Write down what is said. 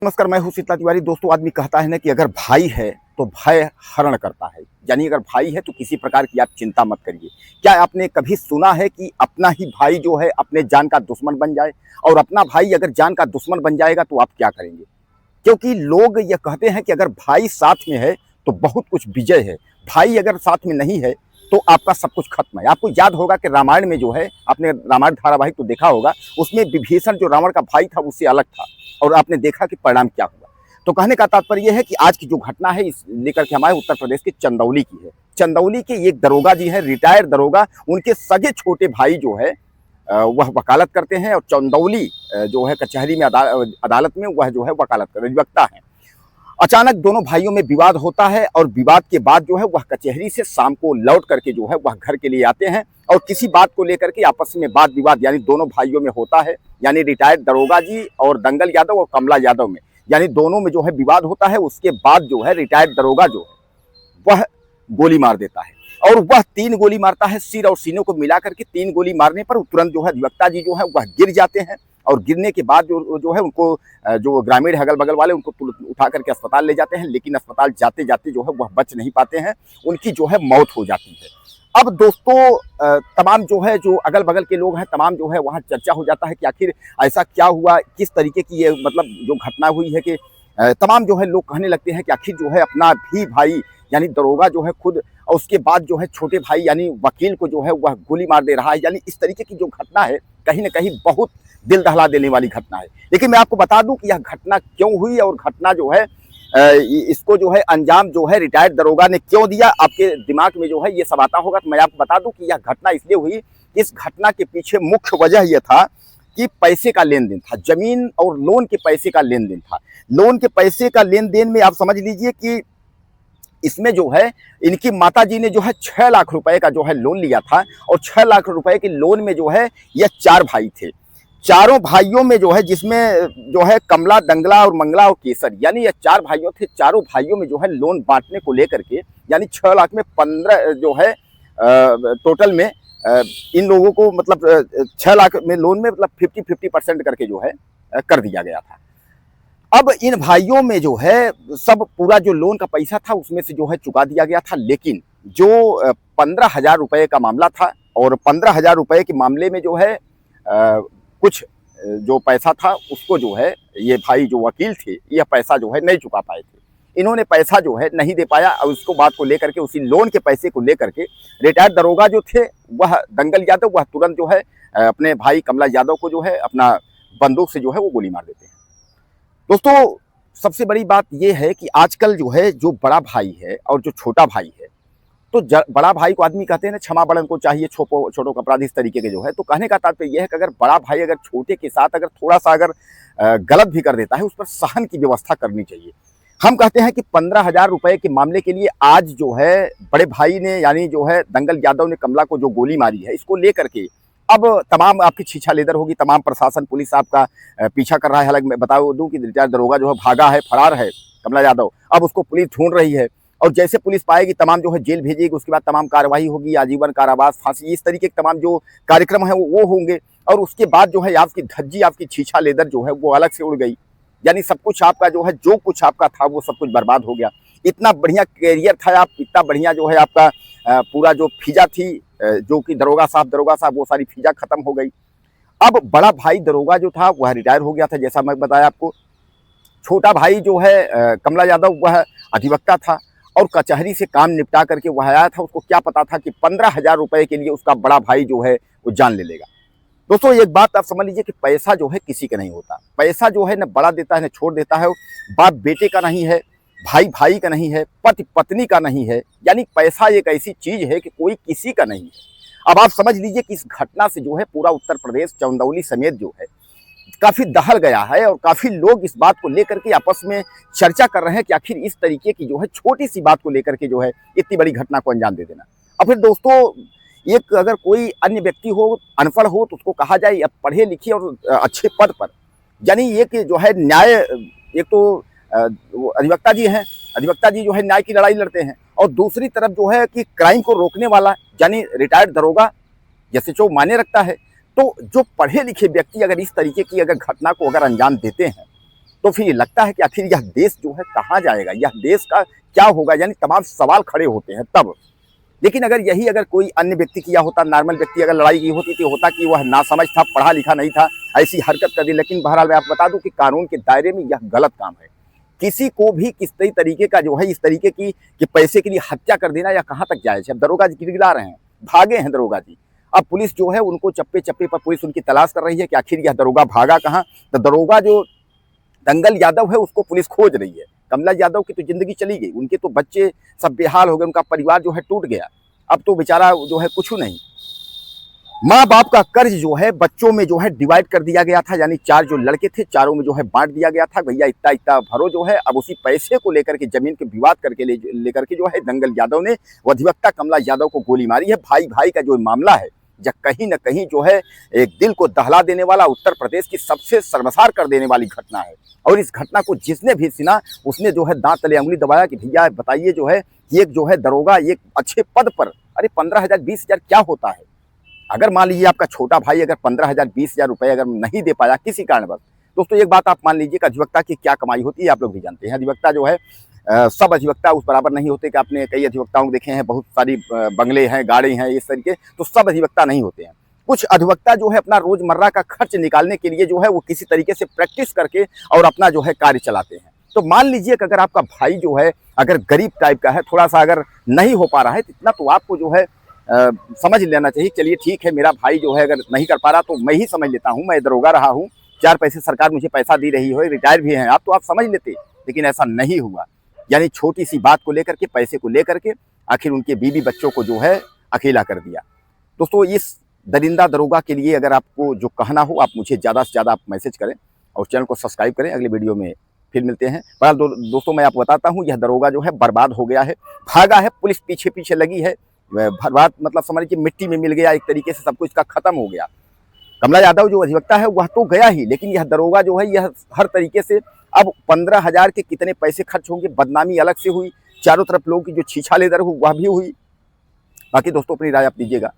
नमस्कार, मैं हूं शीतला तिवारी। दोस्तों, आदमी कहता है ना कि अगर भाई है तो भय हरण करता है। यानी अगर भाई है तो किसी प्रकार की आप चिंता मत करिए। क्या आपने कभी सुना है कि अपना ही भाई जो है अपने जान का दुश्मन बन जाए? और अपना भाई अगर जान का दुश्मन बन जाएगा तो आप क्या करेंगे? क्योंकि लोग ये कहते हैं कि अगर भाई साथ में है तो बहुत कुछ विजय है, भाई अगर साथ में नहीं है तो आपका सब कुछ खत्म है। आपको याद होगा कि रामायण में जो है, आपने रामायण धारावाहिक तो देखा होगा, उसमें विभीषण जो रावण का भाई था उससे अलग था और आपने देखा कि परिणाम क्या हुआ। तो कहने का तात्पर्य यह है कि आज की जो घटना है इस लेकर के हमारे उत्तर प्रदेश के चंदौली की है। चंदौली के एक दरोगा जी है, रिटायर्ड दरोगा, उनके सगे छोटे भाई जो है वह वकालत करते हैं और चंदौली जो है कचहरी में अदालत में वह जो है वकालत कर अधिवक्ता है। अचानक दोनों भाइयों में विवाद होता है और विवाद के बाद जो है वह कचहरी से शाम को लौट करके जो है वह घर के लिए आते हैं और किसी बात को लेकर के आपस में वाद विवाद यानी दोनों भाइयों में होता है। यानी रिटायर्ड दरोगा जी और दंगल यादव और कमला यादव में, यानी दोनों में जो है विवाद होता है। उसके बाद जो है रिटायर्ड दरोगा जो है वह गोली मार देता है और वह 3 गोली मारता है। सिर और सीने को मिला करके 3 गोली मारने पर तुरंत जो है अधिवक्ता जी जो है वह गिर जाते हैं और गिरने के बाद जो है उनको जो ग्रामीण अगल बगल वाले उनको उठा करके अस्पताल ले जाते हैं, लेकिन अस्पताल जाते जाते जो है वह बच नहीं पाते हैं, उनकी जो है मौत हो जाती है। अब दोस्तों, तमाम जो है जो अगल बगल के लोग हैं तमाम जो है वहाँ चर्चा हो जाता है कि आखिर ऐसा क्या हुआ, किस तरीके की ये मतलब जो घटना हुई है कि तमाम जो है लोग कहने लगते हैं कि आखिर जो है अपना भी भाई यानी दरोगा जो है खुद और उसके बाद जो है छोटे भाई यानी वकील को जो है वह गोली मार दे रहा है। यानी इस तरीके की जो घटना है कहीं ना कहीं बहुत दिल दहला देने वाली घटना है। लेकिन मैं आपको बता दूं कि यह घटना क्यों हुई और घटना जो है इसको जो है अंजाम जो है रिटायर्ड दरोगा ने क्यों दिया, आपके दिमाग में जो है ये सब आता होगा। तो मैं आपको बता दूं कि यह घटना इसलिए हुई, इस घटना के पीछे मुख्य वजह यह था कि पैसे का लेन देन था, जमीन और लोन के पैसे का लेन देन था। लोन के पैसे का लेन देन में आप समझ लीजिए कि इसमें जो है इनकी माताजी ने जो है 6 लाख रुपए का जो है लोन लिया था और 6 लाख रुपए के लोन में जो है यह 4 भाई थे। चारों भाइयों में जो है जिसमें जो है कमला, दंगला और मंगला और केसर, यानी ये 4 भाइयों थे। चारों भाइयों में जो है लोन बांटने को लेकर के यानी 6 लाख में 15 जो है टोटल में इन लोगों को मतलब 6 लाख में लोन में मतलब 50-50% करके जो है कर दिया गया था। अब इन भाइयों में जो है सब पूरा जो लोन का पैसा था उसमें से जो है चुका दिया गया था, लेकिन जो 15,000 रुपए का मामला था और 15,000 रुपए के मामले में जो है कुछ जो पैसा था उसको जो है ये भाई जो वकील थे यह पैसा जो है नहीं चुका पाए थे। इन्होंने पैसा जो है नहीं दे पाया और उसको बात को लेकर के उसी लोन के पैसे को लेकर के रिटायर्ड दरोगा जो थे वह दंगल यादव वह तुरंत जो है अपने भाई कमला यादव को जो है अपना बंदूक से जो है वो गोली मार देते हैं। दोस्तों, सबसे बड़ी बात यह है कि आजकल जो है जो बड़ा भाई है और जो छोटा भाई है, तो बड़ा भाई को आदमी कहते हैं ना क्षमा बड़न को चाहिए छोटों का अपराध, इस तरीके के जो है। तो कहने का तात्पर्य यह है कि अगर बड़ा भाई अगर छोटे के साथ अगर थोड़ा सा अगर गलत भी कर देता है उस पर सहन की व्यवस्था करनी चाहिए। हम कहते हैं कि 15,000 रुपए के मामले के लिए आज जो है बड़े भाई ने यानी जो है दंगल यादव ने कमला को जो गोली मारी है इसको लेकर के अब तमाम आपकी छीछा लेदर होगी, तमाम प्रशासन पुलिस आपका पीछा कर रहा है। हालांकि मैं बता दूं कि रिटायर्ड दरोगा जो है भागा है, फरार है कमला यादव, अब उसको पुलिस ढूंढ रही है और जैसे पुलिस पाएगी तमाम जो है जेल भेजेगी, उसके बाद तमाम कार्रवाई होगी, आजीवन कारावास, फांसी, इस तरीके के तमाम जो कार्यक्रम है वो होंगे और उसके बाद जो है आपकी धज्जी, आपकी छीछा लेदर जो है वो अलग से उड़ गई। यानी सब कुछ आपका जो है जो कुछ आपका था वो सब कुछ बर्बाद हो गया। इतना बढ़िया कैरियर था, आप इतना बढ़िया जो है आपका पूरा जो फिजा थी जो कि दरोगा साहब वो सारी फिजा खत्म हो गई। अब बड़ा भाई दरोगा जो था वह रिटायर हो गया था, जैसा मैं बताया आपको। छोटा भाई जो है कमला यादव वह अधिवक्ता था और कचहरी से काम निपटा करके वह आया था। उसको क्या पता था कि 15,000 रुपए के लिए उसका बड़ा भाई जो है वो जान ले लेगा। दोस्तों, एक बात आप समझ लीजिए कि पैसा जो है किसी का नहीं होता। पैसा जो है न बड़ा देता है न छोड़ देता है। बाप बेटे का नहीं है, भाई भाई का नहीं है, पति पत्नी का नहीं है। यानी पैसा एक ऐसी चीज है कि कोई किसी का नहीं है। अब आप समझ लीजिए कि इस घटना से जो है पूरा उत्तर प्रदेश चंदौली समेत जो है काफी दहल गया है और काफी लोग इस बात को लेकर के आपस में चर्चा कर रहे हैं कि आखिर इस तरीके की जो है छोटी सी बात को लेकर के जो है इतनी बड़ी घटना को अंजाम दे देना। और फिर दोस्तों, एक अगर कोई अन्य व्यक्ति हो, अनपढ़ हो, तो उसको कहा जाए अब पढ़े लिखे और अच्छे पद पर, यानी एक जो है न्याय, एक तो अधिवक्ता जी हैं, अधिवक्ता जी जो है न्याय की लड़ाई लड़ते हैं और दूसरी तरफ जो है कि क्राइम को रोकने वाला यानी रिटायर्ड दरोगा जैसे जो माने रखता है। तो जो पढ़े लिखे व्यक्ति अगर इस तरीके की अगर घटना को अगर अंजाम देते हैं तो फिर ये लगता है कि आखिर यह देश जो है कहाँ जाएगा, यह देश का क्या होगा, यानी तमाम सवाल खड़े होते हैं तब। लेकिन अगर कोई अन्य व्यक्ति किया होता, नॉर्मल व्यक्ति अगर लड़ाई की होती तो होता कि वह नासमझ था, पढ़ा लिखा नहीं था, ऐसी हरकत कर दी। लेकिन बहरहाल मैं आपको बता दूं कि कानून के दायरे में यह गलत काम है। किसी को भी किसी तरीके का जो है इस तरीके की कि पैसे के लिए हत्या कर देना या कहाँ तक जायज है। अब दरोगा जी गिड़गिड़ा रहे हैं, भागे हैं दरोगा जी। अब पुलिस जो है उनको चप्पे चप्पे पर पुलिस उनकी तलाश कर रही है कि आखिर यह दरोगा भागा कहाँ। तो दरोगा जो दंगल यादव है उसको पुलिस खोज रही है। कमला यादव की तो जिंदगी चली गई, उनके तो बच्चे सब बेहाल हो गए, उनका परिवार जो है टूट गया। अब तो बेचारा जो है कुछ नहीं। माँ बाप का कर्ज जो है बच्चों में जो है डिवाइड कर दिया गया था, यानी 4 जो लड़के थे चारों में जो है बांट दिया गया था। भैया इतना इतना भरो जो है। अब उसी पैसे को लेकर के जमीन के विवाद करके लेकर के जो है दंगल यादव ने अधिवक्ता कमला यादव को गोली मारी है। भाई भाई का जो मामला है जब कहीं ना कहीं जो है एक दिल को दहला देने वाला, उत्तर प्रदेश की सबसे शर्मसार कर देने वाली घटना है। और इस घटना को जिसने भी सुना उसने जो है दांत तले अंगुली दबाया कि भैया बताइए जो है एक जो है दरोगा एक अच्छे पद पर, अरे 15,000 20,000 क्या होता है। अगर मान लीजिए आपका छोटा भाई अगर 15,000 20,000 रुपए अगर नहीं दे पाया किसी कारणवश, दोस्तों एक बात आप मान लीजिए कि अधिवक्ता की क्या कमाई होती है आप लोग भी जानते हैं। अधिवक्ता जो है सब अधिवक्ता उस बराबर नहीं होते कि आपने कई अधिवक्ताओं को देखे हैं, बहुत सारी बंगले हैं, गाड़ी हैं, इस तरीके, तो सब अधिवक्ता नहीं होते हैं। कुछ अधिवक्ता जो है अपना रोजमर्रा का खर्च निकालने के लिए जो है वो किसी तरीके से प्रैक्टिस करके और अपना जो है कार्य चलाते हैं। तो मान लीजिए कि अगर आपका भाई जो है अगर गरीब टाइप का है, थोड़ा सा अगर नहीं हो पा रहा है, तो इतना तो आपको जो है समझ लेना चाहिए। चलिए ठीक है, मेरा भाई जो है अगर नहीं कर पा रहा तो मैं ही समझ लेता हूँ, मैं दरोगा रहा हूँ, 4 पैसे सरकार मुझे पैसा दे रही हो, रिटायर भी हैं आप, तो आप समझ लेते। लेकिन ऐसा नहीं हुआ, यानी छोटी सी बात को लेकर के, पैसे को लेकर के आखिर उनके बीवी बच्चों को जो है अकेला कर दिया। दोस्तों इस दरिंदा दरोगा के लिए अगर आपको जो कहना हो आप मुझे ज़्यादा से ज़्यादा आप मैसेज करें और चैनल को सब्सक्राइब करें। अगले वीडियो में फिर मिलते हैं। बहरहाल दोस्तों मैं आपको बताता हूँ, यह दरोगा जो है बर्बाद हो गया है, भागा है, पुलिस पीछे पीछे लगी है, बर्बाद मतलब समझ लीजिए मिट्टी में मिल गया, एक तरीके से सब कुछ का खत्म हो गया। कमला यादव जो अधिवक्ता है वह तो गया ही, लेकिन यह दरोगा जो है यह हर तरीके से, अब 15,000 के कितने पैसे खर्च होंगे, बदनामी अलग से हुई, चारों तरफ लोगों की जो छीछा लेदर हुई वह भी हुई। बाकी दोस्तों अपनी राय आप दीजिएगा।